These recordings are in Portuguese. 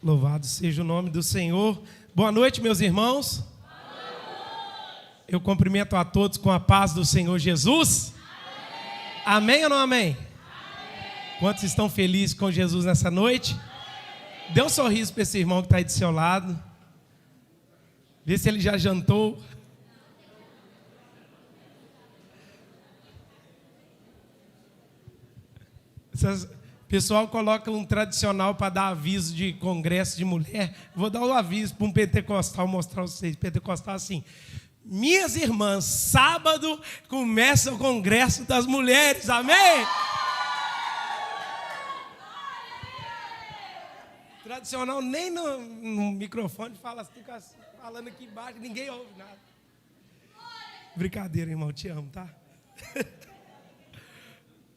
Louvado seja o nome do Senhor. Boa noite, meus irmãos. Eu cumprimento a todos com a paz do Senhor Jesus. Amém ou não amém? Quantos estão felizes com Jesus nessa noite? Dê um sorriso para esse irmão que está aí do seu lado. Vê se ele já jantou. O pessoal coloca um tradicional para dar aviso de congresso de mulher. Vou dar um aviso para um pentecostal, mostrar a vocês. Pentecostal assim: minhas irmãs, sábado começa o congresso das mulheres, amém? Tradicional nem no microfone fala, fica falando aqui embaixo, ninguém ouve nada. Brincadeira, irmão, te amo, tá?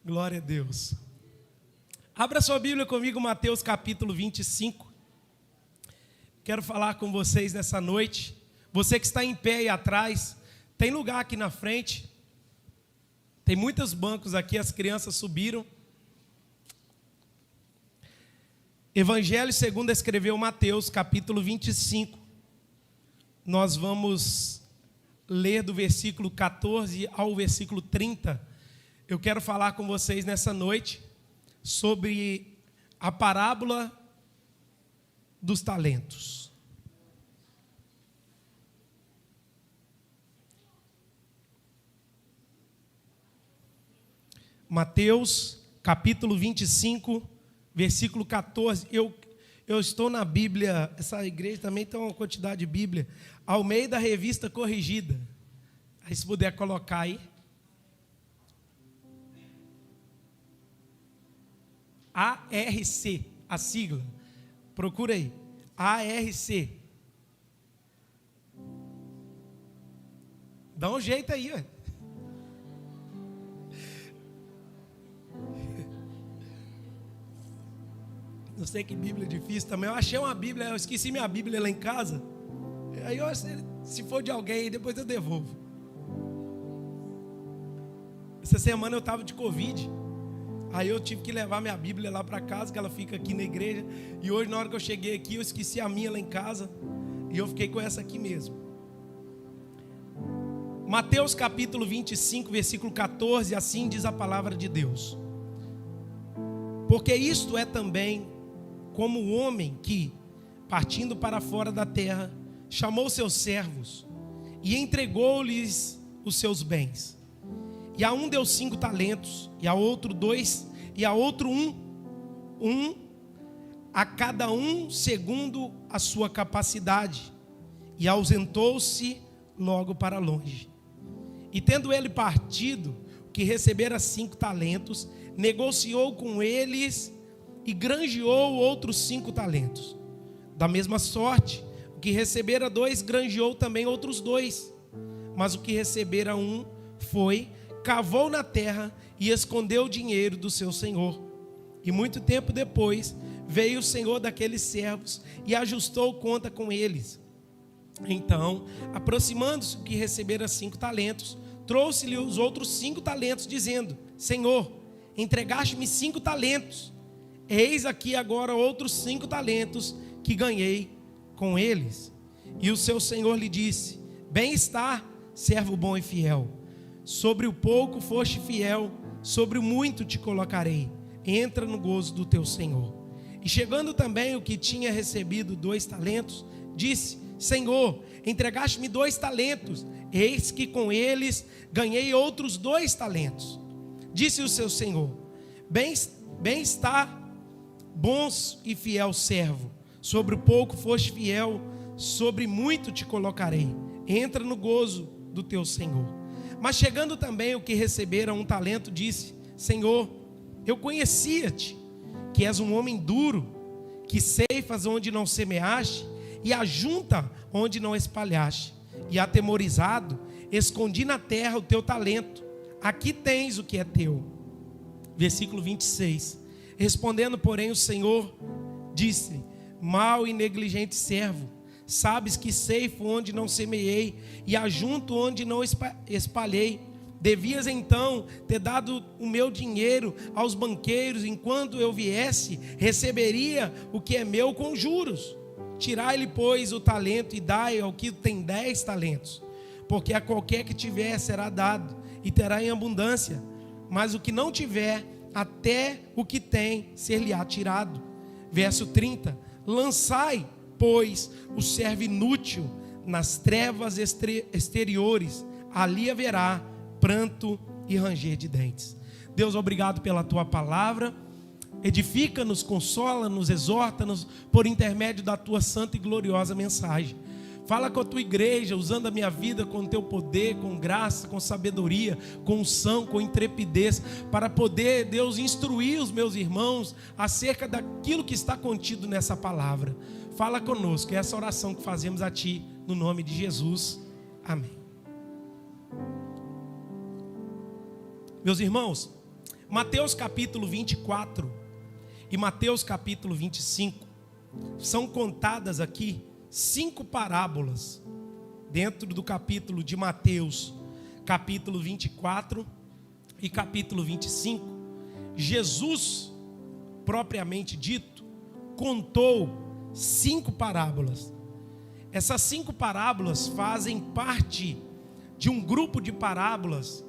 Glória a Deus. Abra sua Bíblia comigo, Mateus capítulo 25. Quero falar com vocês nessa noite. Você que está em pé aí atrás, tem lugar aqui na frente. Tem muitos bancos aqui, as crianças subiram. Evangelho segundo escreveu Mateus capítulo 25. Nós vamos ler do versículo 14 ao versículo 30. Eu quero falar com vocês nessa noite sobre a parábola dos talentos. Mateus, capítulo 25, versículo 14. Eu estou na Bíblia, essa igreja também tem uma quantidade de Bíblia, ao meio da revista corrigida. Aí se puder colocar aí. ARC, a sigla. Procura aí. ARC. Dá um jeito aí, ué. Não sei que Bíblia difícil também. Eu achei uma Bíblia, eu esqueci minha Bíblia lá em casa. Aí se for de alguém, depois eu devolvo. Essa semana eu estava de Covid. Aí eu tive que levar minha Bíblia lá para casa, que ela fica aqui na igreja. E hoje, na hora que eu cheguei aqui, eu esqueci a minha lá em casa. E eu fiquei com essa aqui mesmo. Mateus capítulo 25, versículo 14, assim diz a palavra de Deus. Porque isto é também como o homem que, partindo para fora da terra, chamou seus servos e entregou-lhes os seus bens. E a um deu 5 talentos, e a outro 2, e a outro 1, a cada um segundo a sua capacidade. E ausentou-se logo para longe. E tendo ele partido, que recebera 5 talentos, negociou com eles e granjeou outros 5 talentos. Da mesma sorte, o que recebera 2, granjeou também outros 2. Mas o que recebera 1 foi, cavou na terra e escondeu o dinheiro do seu senhor. E muito tempo depois veio o senhor daqueles servos e ajustou conta com eles. Então, aproximando-se o que recebera 5 talentos, trouxe-lhe os outros 5 talentos, dizendo: Senhor, entregaste-me 5 talentos. Eis aqui agora outros 5 talentos que ganhei com eles. E o seu senhor lhe disse: Bem está, servo bom e fiel. Sobre o pouco foste fiel, sobre o muito te colocarei. Entra no gozo do teu senhor. E chegando também o que tinha recebido 2 talentos, disse: Senhor, entregaste-me 2 talentos. Eis que com eles ganhei outros 2 talentos. Disse o seu senhor: Bem está, bons e fiel servo. Sobre o pouco foste fiel, sobre muito te colocarei. Entra no gozo do teu senhor. Mas chegando também o que recebera 1 talento, disse: Senhor, eu conhecia-te, que és um homem duro, que ceifas onde não semeaste, e ajunta onde não espalhaste. E atemorizado, escondi na terra o teu talento. Aqui tens o que é teu. Versículo 26. Respondendo, porém, o Senhor disse: Mau e negligente servo, sabes que ceifo onde não semeei, e ajunto onde não espalhei. Devias então ter dado o meu dinheiro aos banqueiros, enquanto eu viesse, receberia o que é meu com juros. Tirai-lhe, pois, o talento e dai ao que tem 10 talentos. Porque a qualquer que tiver será dado, e terá em abundância. Mas o que não tiver, até o que tem, ser-lhe-á tirado. Verso 30. Lançai, pois, o servo inútil nas trevas exteriores. Ali haverá pranto e ranger de dentes. Deus, obrigado pela tua palavra. Edifica-nos, consola-nos, exorta-nos por intermédio da tua santa e gloriosa mensagem. Fala com a tua igreja, usando a minha vida com o teu poder, com graça, com sabedoria, com unção, com intrepidez, para poder, Deus, instruir os meus irmãos acerca daquilo que está contido nessa palavra. Fala conosco, é essa oração que fazemos a ti, no nome de Jesus. Amém. Meus irmãos, Mateus capítulo 24 e Mateus capítulo 25 são contadas aqui 5 parábolas dentro do capítulo de Mateus, capítulo 24 e capítulo 25. Jesus, propriamente dito, contou 5 parábolas. Essas 5 parábolas fazem parte de um grupo de parábolas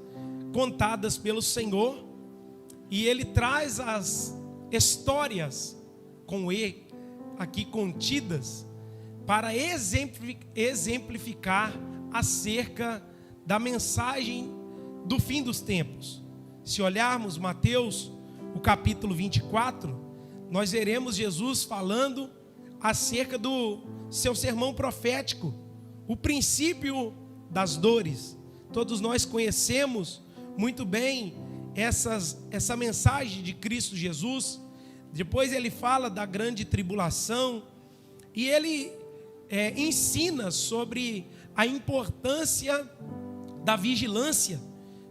contadas pelo Senhor, e Ele traz as histórias com ele aqui contidas para exemplificar acerca da mensagem do fim dos tempos. Se olharmos Mateus, o capítulo 24, nós veremos Jesus falando acerca do seu sermão profético, o princípio das dores. Todos nós conhecemos muito bem essa mensagem de Cristo Jesus. Depois ele fala da grande tribulação e ele ensina sobre a importância da vigilância,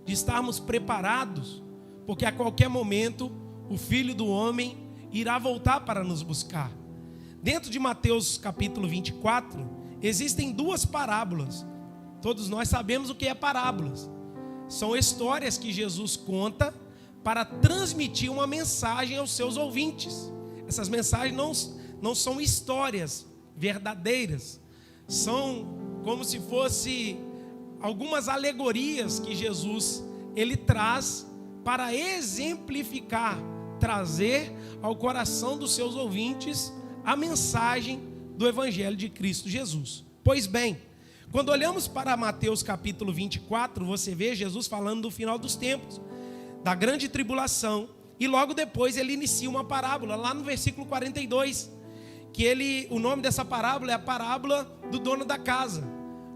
de estarmos preparados, porque a qualquer momento o Filho do Homem irá voltar para nos buscar. Dentro de Mateus capítulo 24 existem 2 parábolas. Todos nós sabemos o que é parábolas. São histórias que Jesus conta para transmitir uma mensagem aos seus ouvintes. Essas mensagens não são histórias verdadeiras, são como se fosse algumas alegorias que Jesus ele traz para exemplificar, trazer ao coração dos seus ouvintes a mensagem do Evangelho de Cristo Jesus. Pois bem, quando olhamos para Mateus capítulo 24, você vê Jesus falando do final dos tempos, da grande tribulação, e logo depois ele inicia uma parábola, lá no versículo 42, que o nome dessa parábola é a parábola do dono da casa.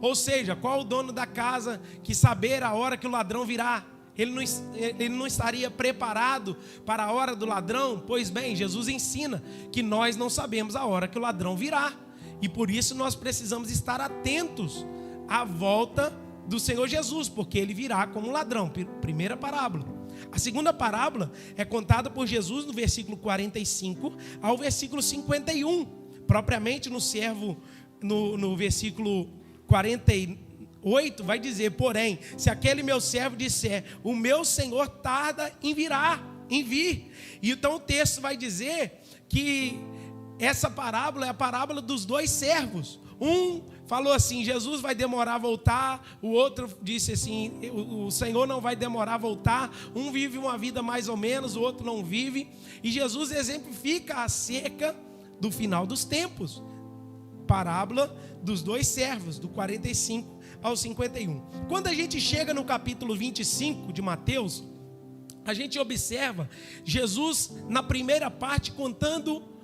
Ou seja, qual o dono da casa que saber a hora que o ladrão virá? Ele não estaria preparado para a hora do ladrão? Pois bem, Jesus ensina que nós não sabemos a hora que o ladrão virá, e por isso nós precisamos estar atentos à volta do Senhor Jesus, porque ele virá como ladrão. Primeira parábola. A segunda parábola é contada por Jesus no versículo 45 ao versículo 51, propriamente no versículo 48 vai dizer: porém, se aquele meu servo disser, o meu Senhor tarda em vir. E então o texto vai dizer que essa parábola é a parábola dos 2 servos. Um falou assim: Jesus vai demorar a voltar. O outro disse assim: o Senhor não vai demorar a voltar. Um vive uma vida mais ou menos, o outro não vive. E Jesus exemplifica acerca do final dos tempos. Parábola dos 2 servos, do 45 ao 51. Quando a gente chega no capítulo 25 de Mateus, a gente observa Jesus na primeira parte contando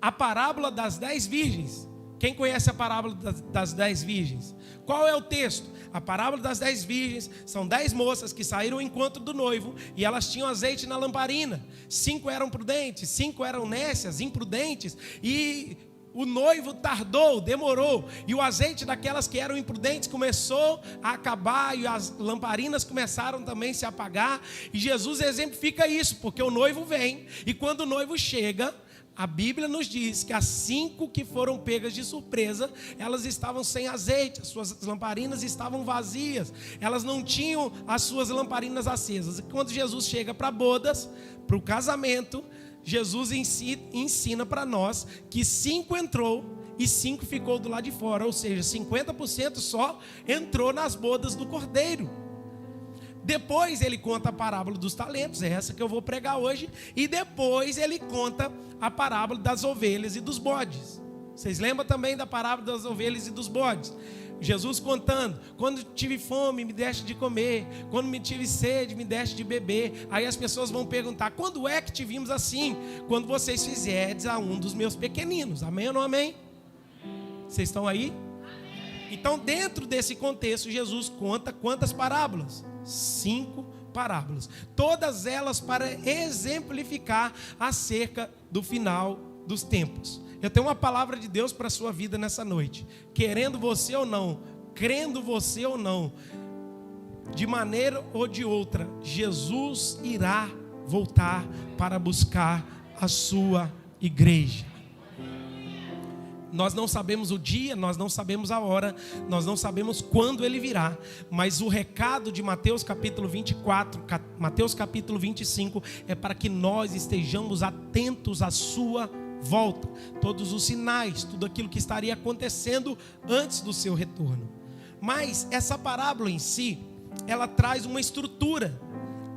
a parábola das 10 virgens. Quem conhece a parábola das 10 virgens? Qual é o texto? A parábola das 10 virgens são 10 moças que saíram ao encontro do noivo e elas tinham azeite na lamparina. 5 eram prudentes, 5 eram nécias, imprudentes, e o noivo tardou, demorou, e o azeite daquelas que eram imprudentes começou a acabar, e as lamparinas começaram também a se apagar. E Jesus exemplifica isso, porque o noivo vem, e quando o noivo chega, A Bíblia nos diz que as 5 que foram pegas de surpresa, elas estavam sem azeite, as suas lamparinas estavam vazias, elas não tinham as suas lamparinas acesas. E quando Jesus chega para bodas, para o casamento, Jesus ensina para nós que 5 entrou e 5 ficou do lado de fora, ou seja, 50% só entrou nas bodas do Cordeiro. Depois ele conta a parábola dos talentos, é essa que eu vou pregar hoje. E depois ele conta a parábola das ovelhas e dos bodes. Vocês lembram também da parábola das ovelhas e dos bodes? Jesus contando: quando tive fome, me deste de comer. Quando me tive sede, me deste de beber. Aí as pessoas vão perguntar: quando é que te vimos assim? Quando vocês fizerdes a um dos meus pequeninos. Amém ou não amém? Vocês estão aí? Então, dentro desse contexto, Jesus conta quantas parábolas? 5 parábolas, todas elas para exemplificar acerca do final dos tempos. Eu tenho uma palavra de Deus para a sua vida nessa noite. Querendo você ou não, crendo você ou não, de maneira ou de outra, Jesus irá voltar para buscar a sua igreja. Nós não sabemos o dia, nós não sabemos a hora, nós não sabemos quando ele virá, mas o recado de Mateus capítulo 24, Mateus capítulo 25, é para que nós estejamos atentos à sua volta, todos os sinais, tudo aquilo que estaria acontecendo antes do seu retorno. Mas essa parábola em si, ela traz uma estrutura.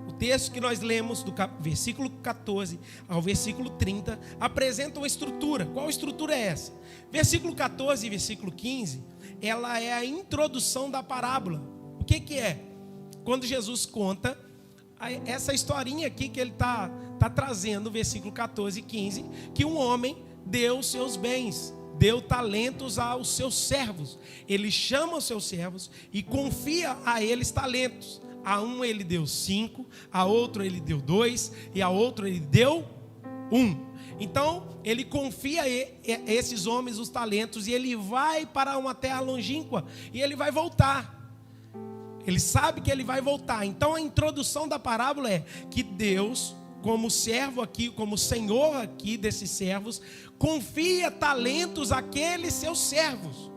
O texto que nós lemos, do versículo 14 ao versículo 30, apresenta uma estrutura. Qual estrutura é essa? Versículo 14 e versículo 15, ela é a introdução da parábola. O que é? Quando Jesus conta essa historinha aqui que ele está trazendo, versículo 14 e 15, que um homem deu seus bens, deu talentos aos seus servos. Ele chama os seus servos e confia a eles talentos. A um ele deu 5, a outro ele deu 2 e a outro ele deu 1. Então ele confia a esses homens os talentos e ele vai para uma terra longínqua e ele vai voltar. Ele sabe que ele vai voltar. Então a introdução da parábola é que Deus, como servo aqui, como senhor aqui desses servos, confia talentos àqueles seus servos.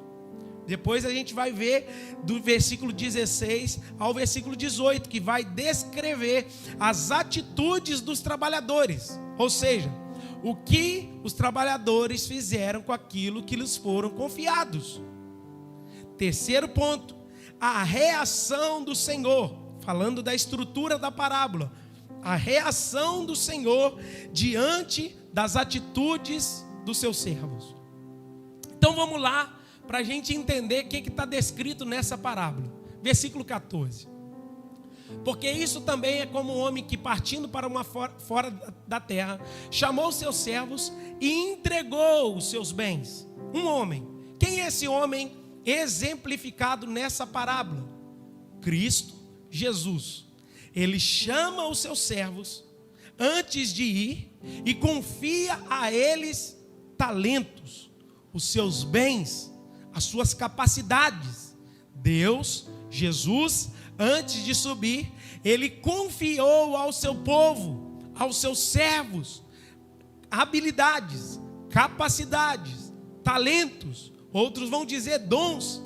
Depois a gente vai ver do versículo 16 ao versículo 18, que vai descrever as atitudes dos trabalhadores. Ou seja, o que os trabalhadores fizeram com aquilo que lhes foram confiados. Terceiro ponto, a reação do Senhor. Falando da estrutura da parábola. A reação do Senhor diante das atitudes dos seus servos. Então vamos lá, para a gente entender o que está descrito nessa parábola. Versículo 14. Porque isso também é como um homem que, partindo para uma fora da terra, chamou seus servos e entregou os seus bens. Um homem. Quem é esse homem exemplificado nessa parábola? Cristo Jesus. Ele chama os seus servos antes de ir e confia a eles talentos, os seus bens, as suas capacidades. Deus, Jesus, antes de subir, ele confiou ao seu povo, aos seus servos, habilidades, capacidades, talentos, outros vão dizer dons,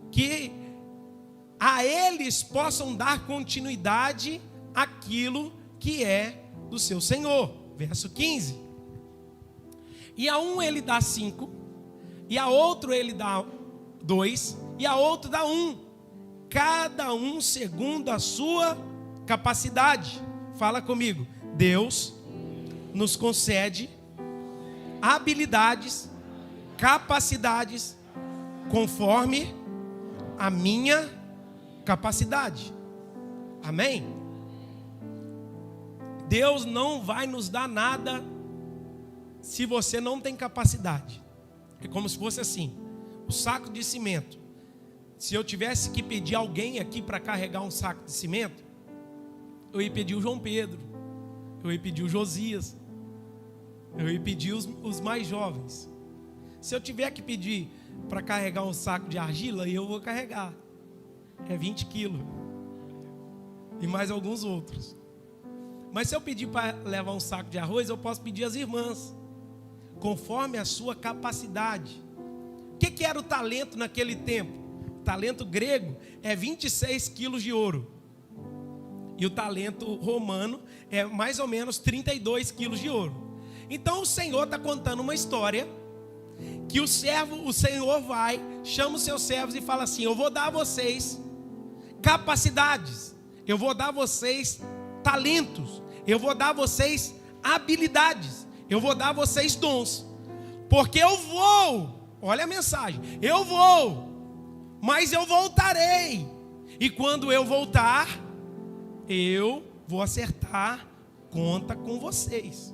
que a eles possam dar continuidade àquilo que é do seu Senhor. Verso 15. E a um ele dá 5, e a outro ele dá 2, e a outro dá 1, cada um segundo a sua capacidade. Fala comigo. Deus nos concede habilidades, capacidades, conforme a minha capacidade. Amém? Deus não vai nos dar nada se você não tem capacidade. É como se fosse assim, o saco de cimento. Se eu tivesse que pedir alguém aqui para carregar um saco de cimento, eu ia pedir o João Pedro, eu ia pedir o Josias, eu ia pedir os mais jovens. Se eu tiver que pedir para carregar um saco de argila, eu vou carregar. É 20 quilos. E mais alguns outros. Mas se eu pedir para levar um saco de arroz, eu posso pedir às irmãs. conforme a sua capacidade. O que era o talento naquele tempo? O talento grego é 26 quilos de ouro. E o talento romano é mais ou menos 32 quilos de ouro. Então o Senhor está contando uma história que o Senhor vai, chama os seus servos e fala assim: eu vou dar a vocês capacidades, eu vou dar a vocês talentos, eu vou dar a vocês habilidades, eu vou dar a vocês dons, porque eu vou, olha a mensagem, eu vou, mas eu voltarei, e quando eu voltar, eu vou acertar conta com vocês.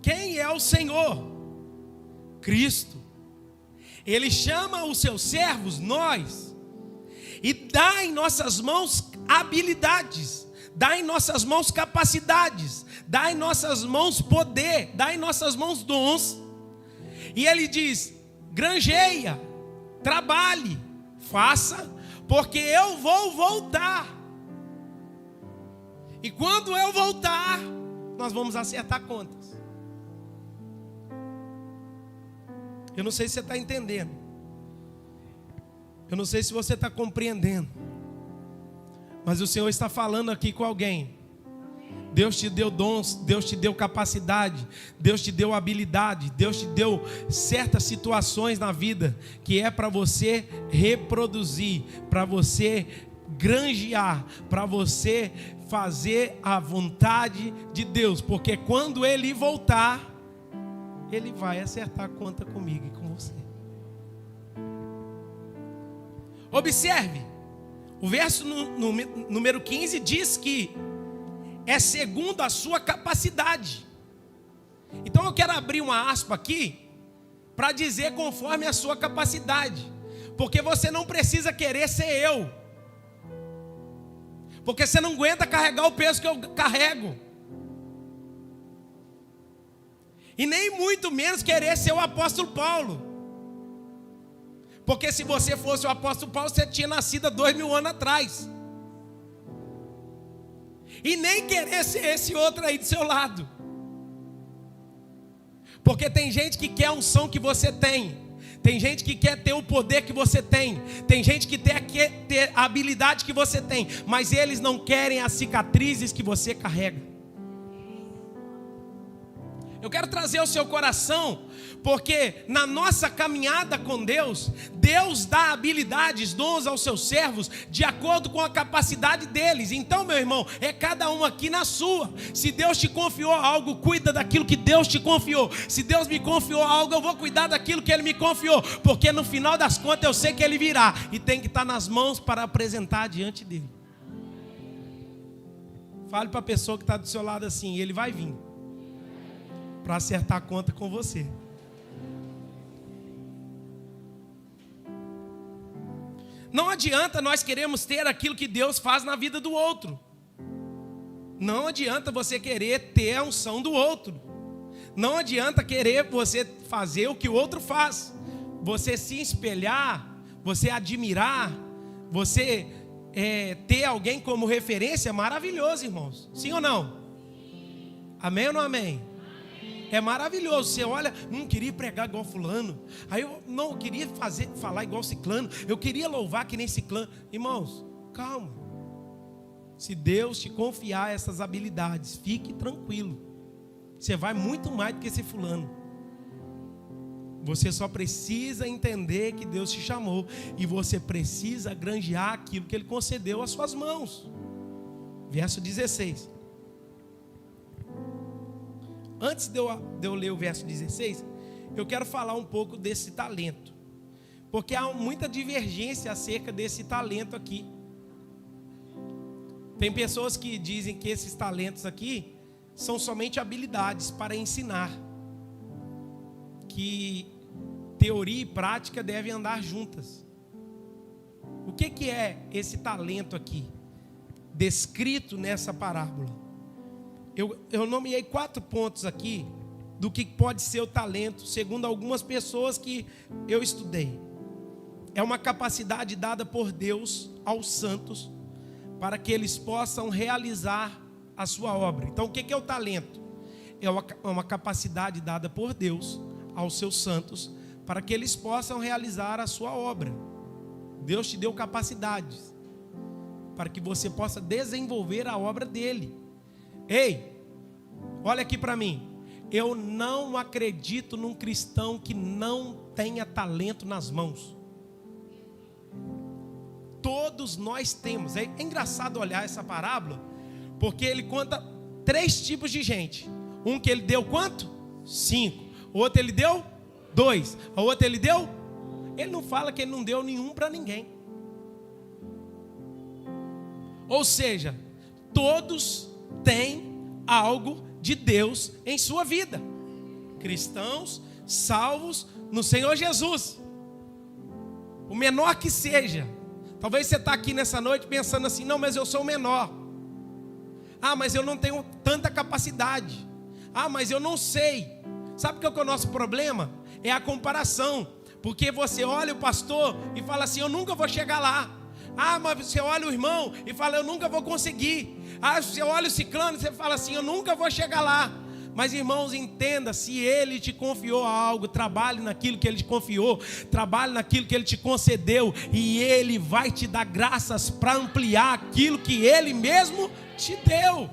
Quem é o Senhor? Cristo. Ele chama os seus servos, nós, e dá em nossas mãos habilidades, dá em nossas mãos capacidades, dá em nossas mãos poder, dá em nossas mãos dons. E ele diz: granjeia, trabalhe, faça, porque eu vou voltar. E quando eu voltar, nós vamos acertar contas. Eu não sei se você está entendendo. Eu não sei se você está compreendendo. Mas o Senhor está falando aqui com alguém. Deus te deu dons, Deus te deu capacidade, Deus te deu habilidade, Deus te deu certas situações na vida que é para você reproduzir, para você granjear, para você fazer a vontade de Deus, porque quando Ele voltar, Ele vai acertar a conta comigo e com você. Observe, o verso número 15 diz que é segundo a sua capacidade. Então eu quero abrir uma aspa aqui para dizer conforme a sua capacidade, porque você não precisa querer ser eu, porque você não aguenta carregar o peso que eu carrego, e nem muito menos querer ser o apóstolo Paulo, porque se você fosse o apóstolo Paulo, você tinha nascido há 2000 anos atrás. E nem querer ser esse outro aí do seu lado. Porque tem gente que quer a unção que você tem. Tem gente que quer ter o poder que você tem. Tem gente que quer ter a habilidade que você tem. Mas eles não querem as cicatrizes que você carrega. Eu quero trazer ao seu coração, porque na nossa caminhada com Deus, Deus dá habilidades, dons aos seus servos, de acordo com a capacidade deles. Então, meu irmão, é cada um aqui na sua. Se Deus te confiou algo, cuida daquilo que Deus te confiou. Se Deus me confiou algo, eu vou cuidar daquilo que Ele me confiou, porque no final das contas eu sei que Ele virá, e tem que estar nas mãos para apresentar diante dEle. Fale para a pessoa que está do seu lado assim: Ele vai vir para acertar a conta com você. Não adianta nós queremos ter aquilo que Deus faz na vida do outro. Não adianta você querer ter a unção do outro. Não adianta querer você fazer o que o outro faz. Você se espelhar, você admirar, você ter alguém como referência é maravilhoso, irmãos. Sim ou não? Amém ou não amém? É maravilhoso, você olha, não queria pregar igual fulano, aí eu não queria falar igual ciclano, eu queria louvar que nem ciclano. Irmãos, calma. Se Deus te confiar essas habilidades, fique tranquilo. Você vai muito mais do que esse fulano. Você só precisa entender que Deus te chamou, e você precisa granjear aquilo que Ele concedeu às suas mãos. Verso 16. Antes de eu ler o verso 16, eu quero falar um pouco desse talento, porque há muita divergência acerca desse talento aqui. Tem pessoas que dizem que esses talentos aqui são somente habilidades para ensinar, que teoria e prática devem andar juntas. O que é esse talento aqui, descrito nessa parábola? Eu nomeei 4 pontos aqui do que pode ser o talento, segundo algumas pessoas que eu estudei. É uma capacidade dada por Deus aos santos para que eles possam realizar a sua obra. Então o que é o talento? É uma capacidade dada por Deus aos seus santos para que eles possam realizar a sua obra. Deus te deu capacidades para que você possa desenvolver a obra dele. Ei, olha aqui para mim. Eu não acredito num cristão que não tenha talento nas mãos. Todos nós temos. É engraçado olhar essa parábola, porque ele conta 3 tipos de gente. Um que ele deu quanto? 5. O outro ele deu 2. O outro ele deu? Ele não fala que ele não deu nenhum para ninguém. Ou seja, todos têm algo de Deus em sua vida. Cristãos salvos no Senhor Jesus. O menor que seja. Talvez você está aqui nessa noite pensando assim: não, mas eu sou o menor. Ah, mas eu não tenho tanta capacidade. Ah, mas eu não sei. Sabe o que é o nosso problema? É a comparação. Porque você olha o pastor e fala assim: eu nunca vou chegar lá. Ah, mas você olha o irmão e fala: eu nunca vou conseguir. Ah, você olha o ciclano e você fala assim: eu nunca vou chegar lá. Mas irmãos, entenda, se ele te confiou algo, trabalhe naquilo que ele te confiou, trabalhe naquilo que ele te concedeu, e ele vai te dar graças para ampliar aquilo que ele mesmo te deu.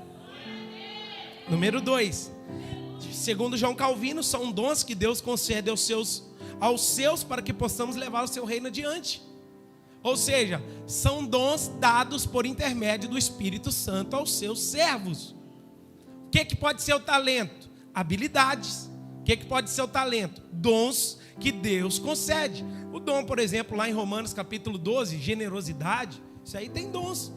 Número 2, segundo João Calvino, são dons que Deus concede aos seus para que possamos levar o seu reino adiante. Ou seja, são dons dados por intermédio do Espírito Santo aos seus servos. O que pode ser o talento? Habilidades. O que pode ser o talento? Dons que Deus concede. O dom, por exemplo, lá em Romanos capítulo 12, generosidade, isso aí tem dons.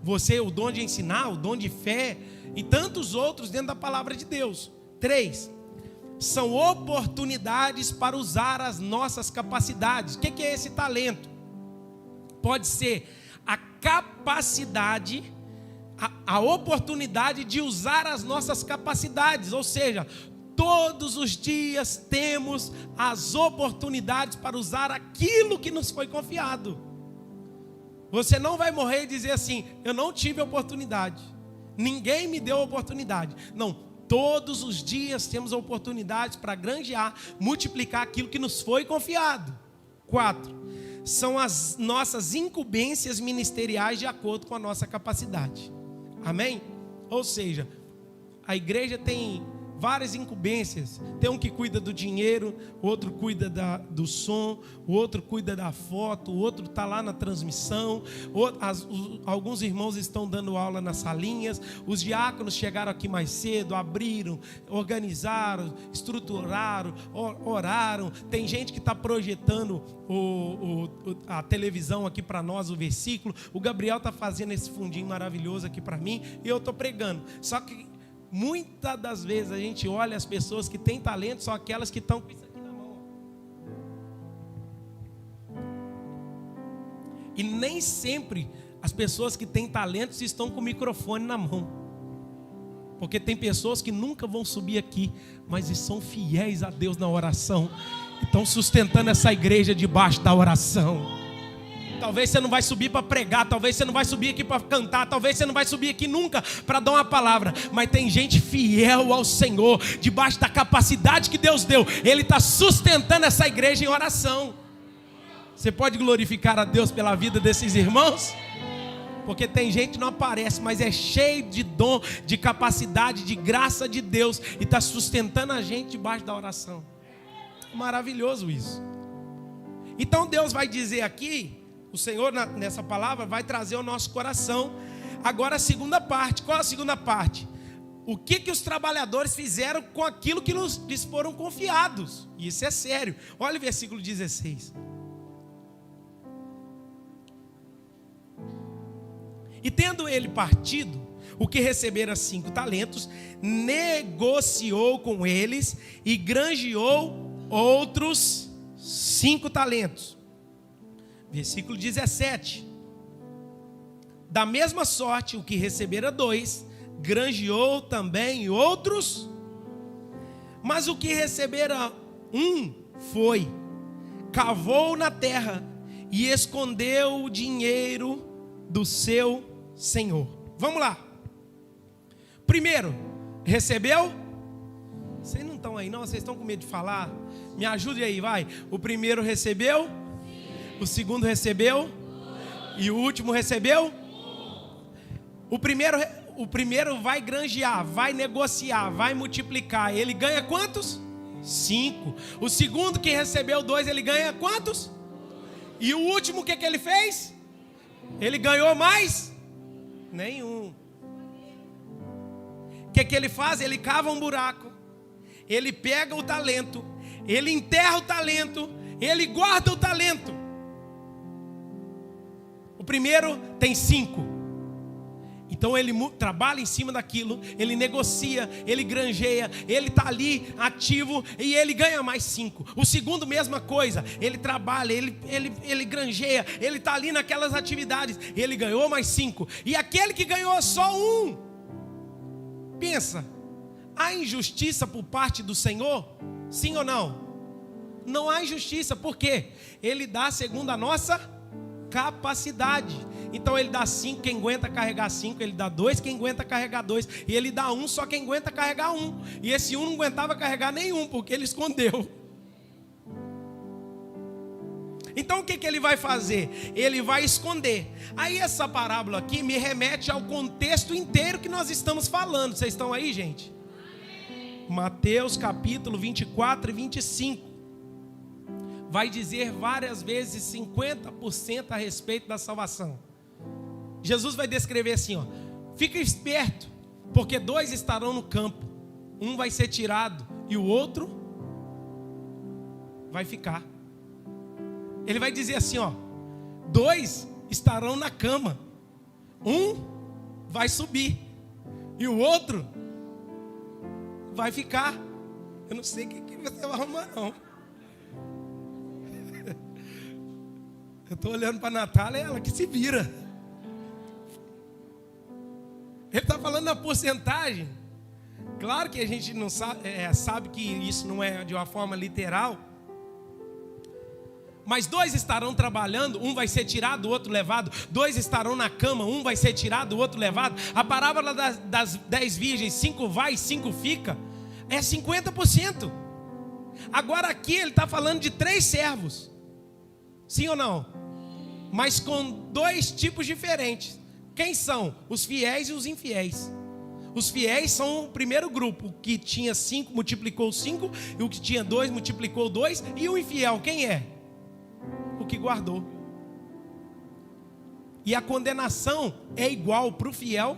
O dom de ensinar, o dom de fé e tantos outros dentro da palavra de Deus. 3, são oportunidades para usar as nossas capacidades. O que é esse talento? Pode ser a capacidade, a oportunidade de usar as nossas capacidades. Ou seja, todos os dias temos as oportunidades para usar aquilo que nos foi confiado. Você não vai morrer e dizer assim: eu não tive oportunidade, ninguém me deu oportunidade. Não, todos os dias temos oportunidades para granjear, multiplicar aquilo que nos foi confiado. 4, são as nossas incumbências ministeriais de acordo com a nossa capacidade. Amém? Ou seja, a igreja tem várias incumbências. Tem um que cuida do dinheiro, outro cuida do som, o outro cuida da foto, o outro está lá na transmissão, alguns irmãos estão dando aula nas salinhas, os diáconos chegaram aqui mais cedo, abriram, organizaram, estruturaram, oraram. Tem gente que está projetando a televisão aqui para nós, o versículo. O Gabriel está fazendo esse fundinho maravilhoso aqui para mim e eu estou pregando. Só que muitas das vezes a gente olha as pessoas que têm talento, são aquelas que estão com isso aqui na mão. E nem sempre as pessoas que têm talento estão com o microfone na mão. Porque tem pessoas que nunca vão subir aqui, mas são fiéis a Deus na oração. E estão sustentando essa igreja debaixo da oração. Talvez você não vai subir para pregar, talvez você não vai subir aqui para cantar, talvez você não vai subir aqui nunca para dar uma palavra, mas tem gente fiel ao Senhor, debaixo da capacidade que Deus deu. Ele está sustentando essa igreja em oração. Você pode glorificar a Deus pela vida desses irmãos? Porque tem gente que não aparece, mas é cheio de dom, de capacidade, de graça de Deus, e está sustentando a gente debaixo da oração. Maravilhoso isso. Então Deus vai dizer aqui, o Senhor nessa palavra vai trazer ao nosso coração agora a segunda parte. Qual a segunda parte? O que os trabalhadores fizeram com aquilo que lhes foram confiados? Isso é sério. Olha o versículo 16. E tendo ele partido, o que recebera 5 talentos, negociou com eles e granjeou outros 5 talentos. Versículo 17. Da mesma sorte, o que recebera 2, granjeou também outros. Mas o que recebera 1 foi, cavou na terra e escondeu o dinheiro do seu senhor. Vamos lá. primeiro recebeu? Vocês não estão aí não? Vocês estão com medo de falar? Me ajude aí, vai. O primeiro recebeu? O segundo recebeu? E o último recebeu? O primeiro vai granjear, vai negociar, vai multiplicar. Ele ganha quantos? 5. O segundo, que recebeu 2, ele ganha quantos? E o último, o que ele fez? Ele ganhou mais? Nenhum. O que ele faz? Ele cava um buraco, ele pega o talento, ele enterra o talento, ele guarda o talento. O primeiro tem 5. Então ele trabalha em cima daquilo, ele negocia, ele granjeia, ele está ali ativo e ele ganha mais 5. O segundo, mesma coisa, ele trabalha, ele granjeia, ele está ali naquelas atividades, ele ganhou mais 5. E aquele que ganhou só 1, pensa, há injustiça por parte do Senhor? Sim ou não? Não há injustiça, por quê? Ele dá segundo a nossa capacidade. Então ele dá 5 quem aguenta carregar 5, ele dá 2 quem aguenta carregar 2, e ele dá 1 só quem aguenta carregar 1. E esse 1 não aguentava carregar nenhum, porque ele escondeu. Então o que ele vai fazer? Ele vai esconder. Aí essa parábola aqui me remete ao contexto inteiro que nós estamos falando. Vocês estão aí, gente? Mateus capítulo 24 e 25. Vai dizer várias vezes 50% a respeito da salvação. Jesus vai descrever assim, ó: fica esperto, porque 2 estarão no campo, um vai ser tirado e o outro vai ficar. Ele vai dizer assim, ó: 2 estarão na cama, um vai subir e o outro vai ficar. Eu não sei o que você vai arrumar não. Eu estou olhando para a Natália, é ela que se vira. Ele está falando na porcentagem. Claro que a gente não sabe que isso não é de uma forma literal. Mas 2 estarão trabalhando, um vai ser tirado, o outro levado. 2 estarão na cama, um vai ser tirado, o outro levado. A parábola das 10 virgens, 5 vai, 5 fica, é 50%. Agora aqui ele está falando de 3 servos. Sim ou não? Mas com 2 tipos diferentes. Quem são? Os fiéis e os infiéis. Os fiéis são o primeiro grupo. O que tinha 5 multiplicou 5, e o que tinha 2 multiplicou 2. E o infiel, quem é? O que guardou. E a condenação é igual para o fiel.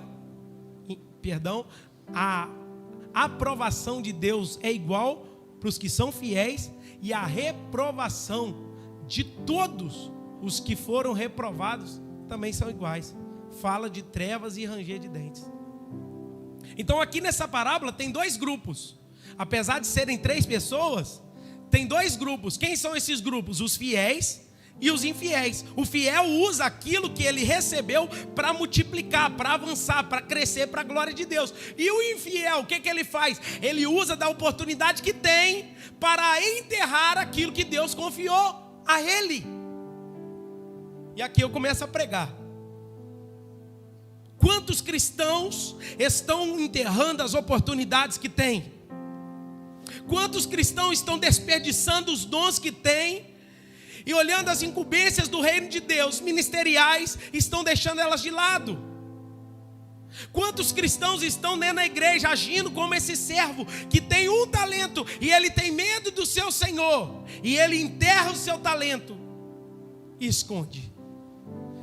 Perdão, a aprovação de Deus é igual para os que são fiéis, e a reprovação de todos os que foram reprovados também são iguais. Fala de trevas e ranger de dentes. Então aqui nessa parábola tem 2 grupos. Apesar de serem 3 pessoas, tem 2 grupos. Quem são esses grupos? Os fiéis e os infiéis. O fiel usa aquilo que ele recebeu para multiplicar, para avançar, para crescer para a glória de Deus. E o infiel, o que ele faz? Ele usa da oportunidade que tem para enterrar aquilo que Deus confiou a ele. E aqui eu começo a pregar. Quantos cristãos estão enterrando as oportunidades que têm? Quantos cristãos estão desperdiçando os dons que têm? E olhando as incumbências do reino de Deus, ministeriais, estão deixando elas de lado? Quantos cristãos estão dentro da igreja agindo como esse servo que tem um talento e ele tem medo do seu Senhor, e ele enterra o seu talento e esconde,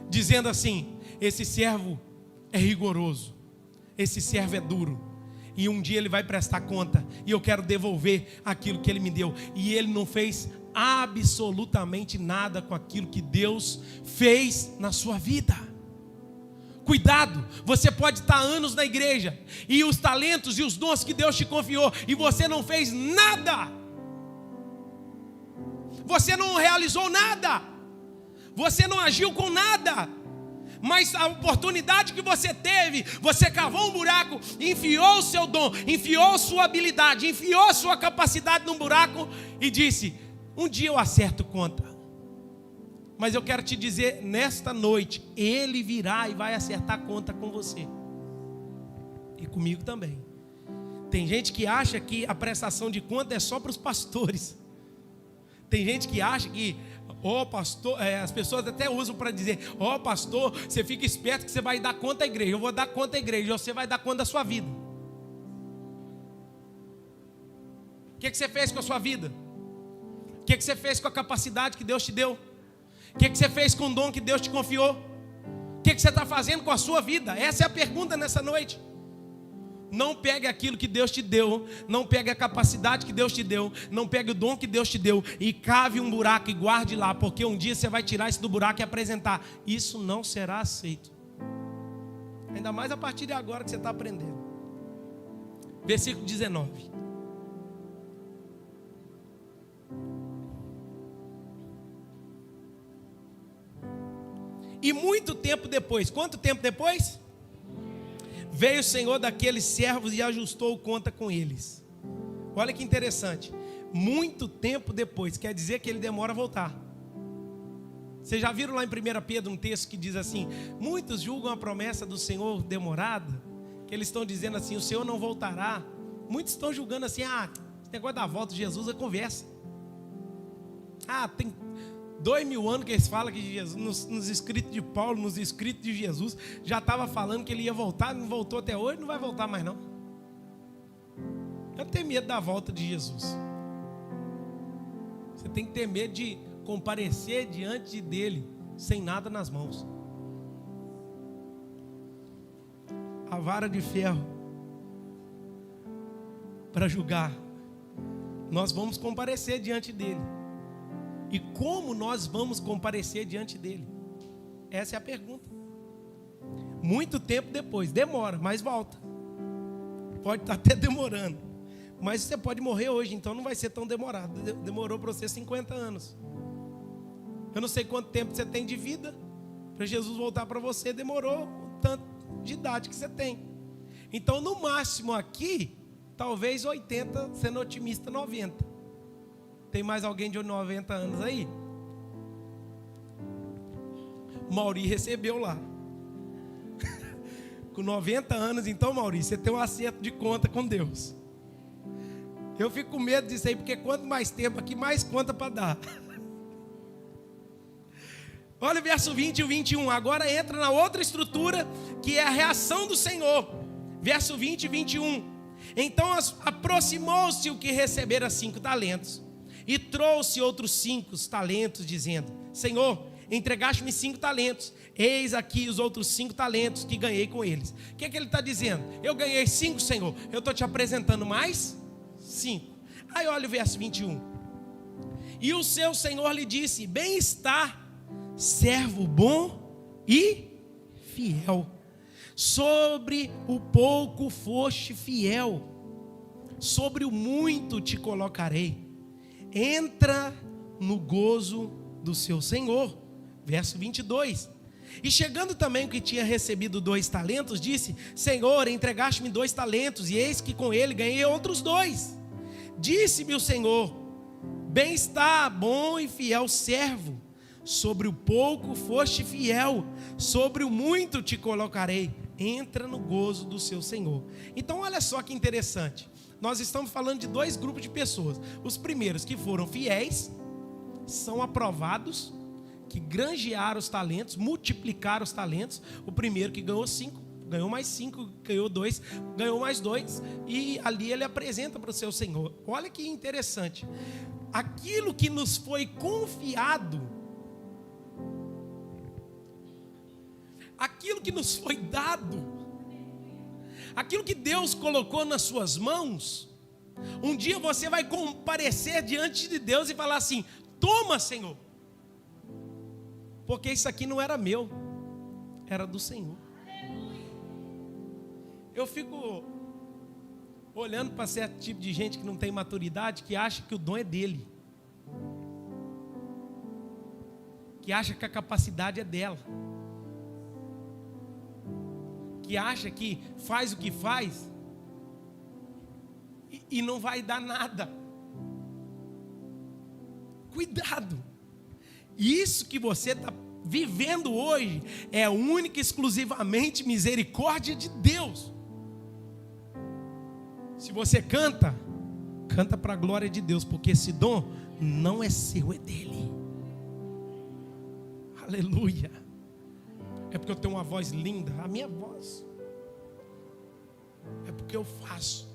dizendo assim: esse servo é rigoroso, esse servo é duro, e um dia ele vai prestar conta, e eu quero devolver aquilo que ele me deu. E ele não fez absolutamente nada com aquilo que Deus fez na sua vida. Cuidado, você pode estar anos na igreja, e os talentos e os dons que Deus te confiou, e você não fez nada. Você não realizou nada. Você não agiu com nada. Mas a oportunidade que você teve, você cavou um buraco, enfiou o seu dom, enfiou sua habilidade, enfiou sua capacidade num buraco e disse: um dia eu acerto conta. Mas eu quero te dizer, nesta noite, Ele virá e vai acertar conta com você. E comigo também. Tem gente que acha que a prestação de conta é só para os pastores. Tem gente que acha que, pastor, as pessoas até usam para dizer, pastor, você fica esperto que você vai dar conta à igreja. Eu vou dar conta à igreja, você vai dar conta da sua vida. O que você fez com a sua vida? O que você fez com a capacidade que Deus te deu? O que você fez com o dom que Deus te confiou? O que você está fazendo com a sua vida? Essa é a pergunta nessa noite. Não pegue aquilo que Deus te deu, não pegue a capacidade que Deus te deu, não pegue o dom que Deus te deu e cave um buraco e guarde lá, porque um dia você vai tirar isso do buraco e apresentar. Isso não será aceito. Ainda mais a partir de agora que você está aprendendo. Versículo 19. E muito tempo depois, quanto tempo depois? Veio o Senhor daqueles servos e ajustou conta com eles. Olha que interessante. Muito tempo depois, quer dizer que ele demora a voltar. Vocês já viram lá em 1 Pedro um texto que diz assim: muitos julgam a promessa do Senhor demorada, que eles estão dizendo assim, o Senhor não voltará. Muitos estão julgando assim, esse negócio da volta de Jesus é conversa. Tem 2000 anos que eles falam que Jesus, nos escritos de Paulo, nos escritos de Jesus, já estava falando que ele ia voltar, não voltou até hoje, não vai voltar mais não. Eu tenho medo da volta de Jesus. Você tem que ter medo de comparecer diante dele, sem nada nas mãos. A vara de ferro, para julgar. Nós vamos comparecer diante dele. E como nós vamos comparecer diante dele? Essa é a pergunta. Muito tempo depois, demora, mas volta. Pode estar até demorando, mas você pode morrer hoje, então não vai ser tão demorado. Demorou para você 50 anos. Eu não sei quanto tempo você tem de vida. Para Jesus voltar para você, demorou o tanto de idade que você tem. Então no máximo aqui, talvez 80, sendo otimista, 90. Tem mais alguém de 90 anos aí? Mauri recebeu lá. Com 90 anos, então, Mauri, você tem um acerto de conta com Deus. Eu fico com medo disso aí, porque quanto mais tempo aqui, mais conta para dar. Olha o verso 20 e o 21. Agora entra na outra estrutura, que é a reação do Senhor. Verso 20 e 21. Então aproximou-se o que recebera 5 talentos. E trouxe outros 5 talentos, dizendo: Senhor, entregaste-me 5 talentos. Eis aqui os outros 5 talentos que ganhei com eles. O que ele está dizendo? Eu ganhei 5, Senhor. Eu estou te apresentando mais 5. Aí olha o verso 21. E o seu Senhor lhe disse: bem está, servo bom e fiel. Sobre o pouco foste fiel, sobre o muito te colocarei. Entra no gozo do seu Senhor. Verso 22. E chegando também o que tinha recebido 2 talentos, disse: Senhor, entregaste-me 2 talentos, e eis que com ele ganhei outros 2. Disse-me o Senhor: bem está, bom e fiel servo. Sobre o pouco foste fiel, sobre o muito te colocarei. Entra no gozo do seu Senhor. Então olha só que interessante. Nós estamos falando de 2 grupos de pessoas. Os primeiros que foram fiéis, são aprovados, que granjearam os talentos, multiplicaram os talentos. O primeiro que ganhou 5, ganhou mais 5, ganhou 2, ganhou mais 2. E ali ele apresenta para o seu Senhor. Olha que interessante. Aquilo que nos foi confiado, aquilo que nos foi dado, aquilo que Deus colocou nas suas mãos, um dia você vai comparecer diante de Deus e falar assim: toma, Senhor, porque isso aqui não era meu, era do Senhor. Eu fico olhando para certo tipo de gente que não tem maturidade, que acha que o dom é dele, que acha que a capacidade é dela, que acha que faz o que faz e não vai dar nada. Cuidado. Isso que você está vivendo hoje é única e exclusivamente misericórdia de Deus. Se você canta, canta para a glória de Deus, porque esse dom não é seu, é dele. Aleluia. É porque eu tenho uma voz linda. A minha voz é porque eu faço,